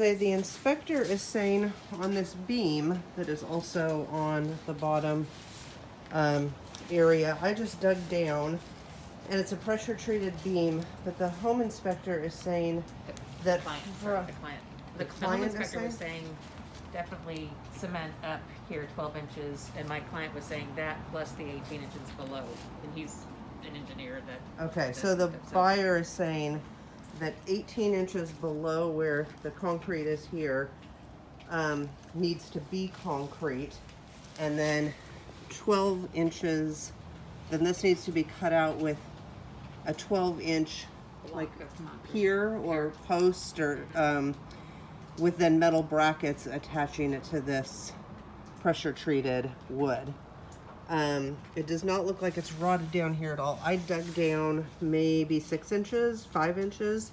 The inspector is saying on this beam that is also on the bottom area, I just dug down and it's a pressure treated beam, but the home inspector is saying that the home inspector was saying definitely cement up here 12 inches, and my client was saying that plus the 18 inches below, and he's an engineer that. Okay, so the buyer is saying that 18 inches below where the concrete is here needs to be concrete, and then 12 inches, then this needs to be cut out with a 12-inch like pier or post, or with then metal brackets attaching it to this pressure treated wood. It does not look like it's rotted down here at all. I dug down maybe 6 inches, 5 inches,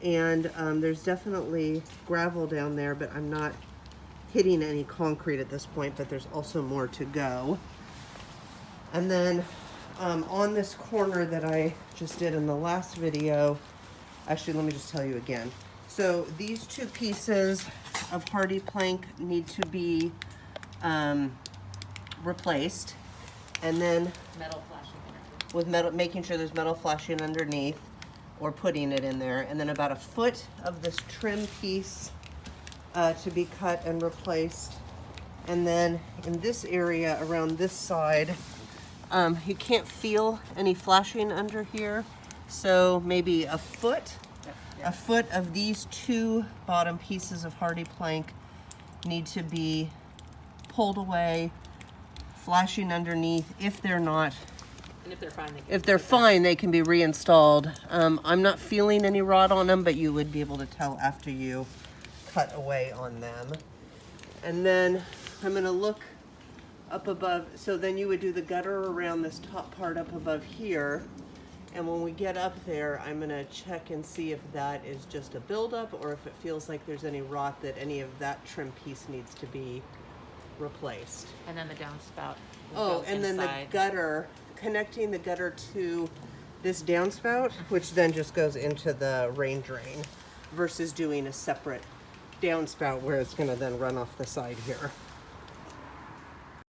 and there's definitely gravel down there, but I'm not hitting any concrete at this point, but there's also more to go. And then on this corner that I just did in the last video, actually let me just tell you again. So these two pieces of hardy plank need to be replaced. And then metal flashing with metal, making sure there's metal flashing underneath or putting it in there. And then about 1 foot of this trim piece to be cut and replaced. And then in this area around this side, you can't feel any flashing under here. So maybe 1 foot, a foot of these two bottom pieces of hardy plank need to be pulled away, flashing underneath. If they're not, and if they're fine, they can be reinstalled. I'm not feeling any rot on them, but you would be able to tell after you cut away on them. And then I'm gonna look up above, so then you would do the gutter around this top part up above here. And when we get up there, I'm gonna check and see if that is just a buildup or if it feels like there's any rot that any of that trim piece needs to be replaced. And then the downspout. Oh, and then the gutter, connecting the gutter to this downspout, which then just goes into the rain drain, versus doing a separate downspout where it's gonna then run off the side here.